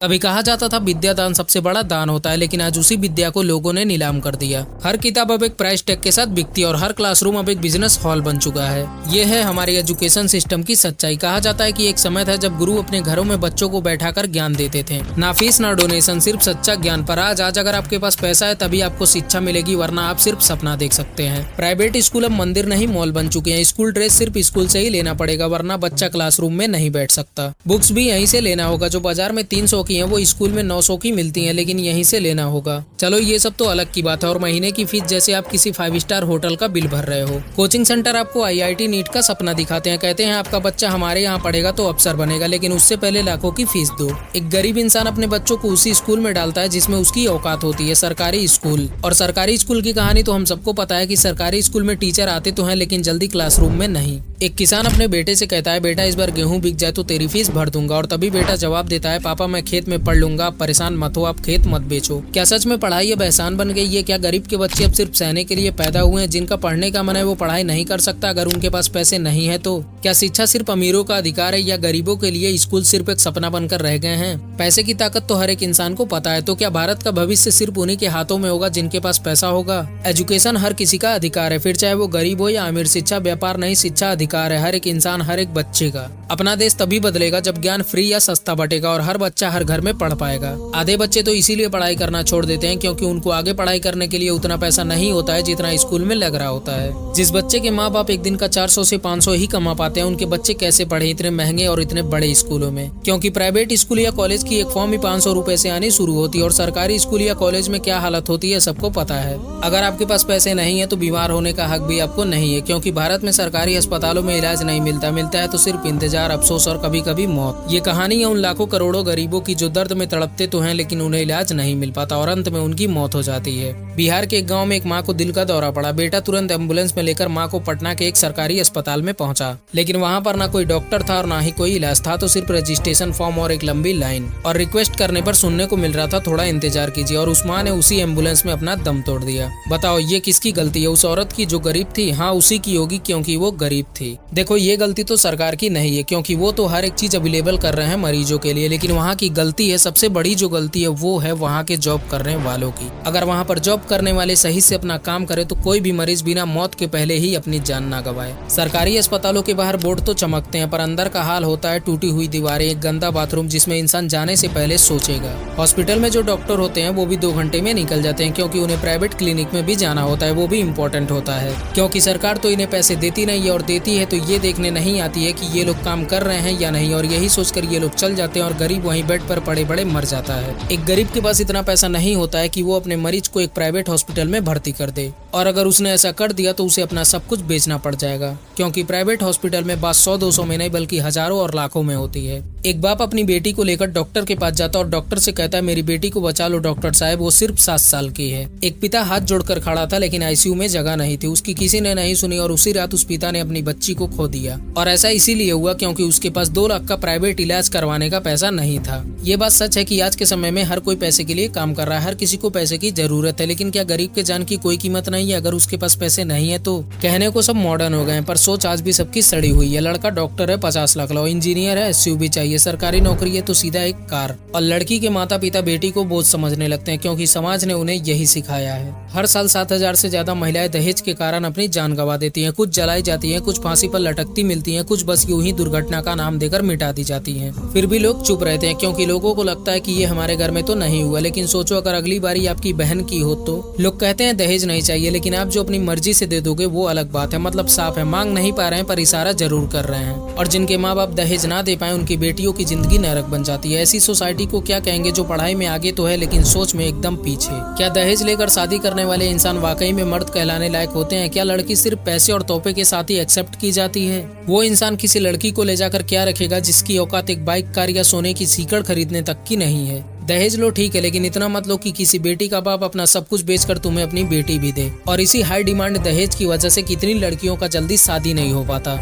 कभी कहा जाता था विद्या दान सबसे बड़ा दान होता है, लेकिन आज उसी विद्या को लोगों ने नीलाम कर दिया। हर किताब अब एक प्राइस टैग के साथ बिकती है और हर क्लासरूम अब एक बिजनेस हॉल बन चुका है। ये है हमारे एजुकेशन सिस्टम की सच्चाई। कहा जाता है कि एक समय था जब गुरु अपने घरों में बच्चों को बैठाकर ज्ञान देते थे, ना फीस ना डोनेशन, सिर्फ सच्चा ज्ञान। पर आज अगर आपके पास पैसा है तभी आपको शिक्षा मिलेगी, वरना आप सिर्फ सपना देख सकते हैं। प्राइवेट स्कूल अब मंदिर नहीं मॉल बन चुके हैं। स्कूल ड्रेस सिर्फ स्कूल से ही लेना पड़ेगा, वरना बच्चा क्लासरूम में नहीं बैठ सकता। बुक्स भी यहीं से लेना होगा। जो बाजार में 300 की है वो स्कूल में 900 की मिलती हैं, लेकिन यहीं से लेना होगा। चलो ये सब तो अलग की बात है। और महीने की फीस जैसे आप किसी 5 स्टार होटल का बिल भर रहे हो। कोचिंग सेंटर आपको IIT नीट का सपना दिखाते हैं, कहते हैं आपका बच्चा हमारे यहाँ पढ़ेगा तो अफसर बनेगा, लेकिन उससे पहले लाखों की फीस दो। एक गरीब इंसान अपने बच्चों को उसी स्कूल में डालता है जिसमें उसकी औकात होती है, सरकारी स्कूल। और सरकारी स्कूल की कहानी तो हम सबको पता है कि सरकारी स्कूल में टीचर आते तो हैं, लेकिन जल्दी क्लासरूम में नहीं। एक किसान अपने बेटे से कहता है, बेटा इस बार गेहूं बिक जाए तो तेरी फीस भर दूंगा। और तभी बेटा जवाब देता है, पापा मैं खेत में पढ़ लूंगा, परेशान मत हो, आप खेत मत बेचो। क्या सच में पढ़ाई अब एहसान बन गई है? क्या गरीब के बच्चे अब सिर्फ सहने के लिए पैदा हुए हैं? जिनका पढ़ने का मन है वो पढ़ाई नहीं कर सकता अगर उनके पास पैसे नहीं है तो? क्या शिक्षा सिर्फ अमीरों का अधिकार है, या गरीबों के लिए स्कूल सिर्फ एक सपना बनकर रह गए हैं? पैसे की ताकत तो हर एक इंसान को पता है, तो क्या भारत का भविष्य सिर्फ उन्हीं के हाथों में होगा जिनके पास पैसा होगा? एजुकेशन हर किसी का अधिकार है, फिर चाहे वो गरीब हो या अमीर। शिक्षा व्यापार नहीं, शिक्षा अधिकार है, हर एक इंसान, हर एक बच्चे का। अपना देश तभी बदलेगा जब ज्ञान फ्री या सस्ता बटेगा और हर बच्चा हर घर में पढ़ पाएगा। आधे बच्चे तो इसीलिए पढ़ाई करना छोड़ देते हैं क्योंकि उनको आगे पढ़ाई करने के लिए उतना पैसा नहीं होता है जितना स्कूल में लग रहा होता है। जिस बच्चे के माँ बाप एक दिन का 400 से 500 ही कमा पाते हैं, उनके बच्चे कैसे पढ़े इतने महंगे और इतने बड़े स्कूलों में? क्योंकि प्राइवेट स्कूल या कॉलेज की एक फॉर्म ही 500 रुपए से आनी शुरू होती है, और सरकारी स्कूल या कॉलेज में क्या हालत होती है सबको पता है। अगर आपके पास पैसे नहीं है तो बीमार होने का हक भी आपको नहीं है, क्योंकि भारत में सरकारी अस्पतालों में इलाज नहीं मिलता है तो सिर्फ इंतजार, अफसोस और कभी कभी मौत। ये कहानी है उन लाखों करोड़ों गरीबों की जो दर्द में तड़पते तो हैं, लेकिन उन्हें इलाज नहीं मिल पाता और अंत में उनकी मौत हो जाती है। बिहार के एक गांव में एक मां को दिल का दौरा पड़ा। बेटा तुरंत एम्बुलेंस में लेकर मां को पटना के एक सरकारी अस्पताल में पहुंचा, लेकिन वहां पर ना कोई डॉक्टर था और ना ही कोई इलाज था, तो सिर्फ रजिस्ट्रेशन फॉर्म और एक लंबी लाइन। और रिक्वेस्ट करने पर सुनने को मिल रहा था, थोड़ा इंतजार कीजिए। और उस मां ने उसी एम्बुलेंस में अपना दम तोड़ दिया। बताओ ये किसकी गलती है? उस औरत की जो गरीब थी? हाँ, उसी की होगी, क्योंकि वो गरीब थी। देखो ये गलती तो सरकार की नहीं है, क्योंकि वो तो हर एक चीज अवेलेबल कर रहे हैं मरीजों के लिए, लेकिन वहाँ की गलती है, सबसे बड़ी जो गलती है वो है वहाँ के जॉब करने वालों की। अगर वहाँ पर जॉब करने वाले सही से अपना काम करे तो कोई भी मरीज बिना मौत के पहले ही अपनी जान ना गवाए। सरकारी अस्पतालों के बाहर बोर्ड तो चमकते हैं, पर अंदर का हाल होता है टूटी हुई दीवारें, एक गंदा बाथरूम जिसमें इंसान जाने से पहले सोचेगा। हॉस्पिटल में जो डॉक्टर होते हैं वो भी 2 घंटे में निकल जाते हैं, क्योंकि उन्हें प्राइवेट क्लिनिक में भी जाना होता है, वो भी इम्पोर्टेंट होता है। क्योंकि सरकार तो इन्हें पैसे देती नहीं है, और देती है तो ये देखने नहीं आती है कि ये लोग काम कर रहे हैं या नहीं, और यही सोचकर ये लोग चल जाते हैं और गरीब वहीं बेड पर पड़े बड़े मर जाता है। एक गरीब के पास इतना पैसा नहीं होता है कि वो अपने मरीज को एक प्राइवेट हॉस्पिटल में भर्ती कर दे, और अगर उसने ऐसा कर दिया तो उसे अपना सब कुछ बेचना पड़ जाएगा, क्योंकि प्राइवेट हॉस्पिटल में बात 100-200 में नहीं बल्कि हजारों और लाखों में होती है। एक बाप अपनी बेटी को लेकर डॉक्टर के पास जाता और डॉक्टर से कहता है, मेरी बेटी को बचा लो डॉक्टर साहब, वो सिर्फ 7 साल की है। एक पिता हाथ जोड़कर खड़ा था, लेकिन ICU में जगह नहीं थी। उसकी किसी ने नहीं सुनी और उसी रात उस पिता ने अपनी बच्ची को खो दिया। और ऐसा इसीलिए हुआ क्योंकि उसके पास 2 लाख का प्राइवेट इलाज करवाने का पैसा नहीं था। ये बात सच है कि आज के समय में हर कोई पैसे के लिए काम कर रहा है, हर किसी को पैसे की जरूरत है, लेकिन क्या गरीब के जान की कोई कीमत नहीं है अगर उसके पास पैसे नहीं है तो? कहने को सब मॉडर्न हो गए, पर सोच आज भी सबकी सड़ी हुई है। लड़का डॉक्टर है 50 लाख लो, इंजीनियर है SUV चाहिए, सरकारी नौकरी है तो सीधा एक कार। और लड़की के माता पिता बेटी को बोझ समझने लगते हैं, क्योंकि समाज ने उन्हें यही सिखाया है। हर साल 7,000 से ज्यादा महिलाएं दहेज के कारण अपनी जान गंवा देती हैं। कुछ जलाई जाती हैं, कुछ फांसी पर लटकती मिलती हैं, कुछ बस यूं ही दुर्घटना का नाम देकर मिटा दी जाती हैं। फिर भी लोग चुप रहते हैं, क्योंकि लोगों को लगता है कि ये हमारे घर में तो नहीं हुआ। लेकिन सोचो अगर अगली बारी आपकी बहन की हो तो? लोग कहते हैं दहेज नहीं चाहिए, लेकिन आप जो अपनी मर्जी से दे दोगे वो अलग बात है। मतलब साफ है, मांग नहीं पा रहे हैं पर इशारा जरूर कर रहे हैं। और जिनके माँ बाप दहेज ना दे पाए उनकी बेटियों की जिंदगी नरक बन जाती है। ऐसी सोसाइटी को क्या कहेंगे जो पढ़ाई में आगे तो है लेकिन सोच में एकदम पीछे? क्या दहेज लेकर शादी करने वाले इंसान वाकई में मर्द कहलाने लायक होते हैं? क्या लड़की सिर्फ पैसे और तोहफे के साथ ही एक्सेप्ट की जाती है? वो इंसान किसी लड़की को ले जाकर क्या रखेगा जिसकी औकात एक बाइक, कार या सोने की सीकड़ खरीदने तक की नहीं है? दहेज लो ठीक है, लेकिन इतना मत लो कि किसी बेटी का बाप अपना सब कुछ बेचकर तुम्हें अपनी बेटी भी दे। और इसी हाई डिमांड दहेज की वजह से कितनी लड़कियों का जल्दी शादी नहीं हो पाता।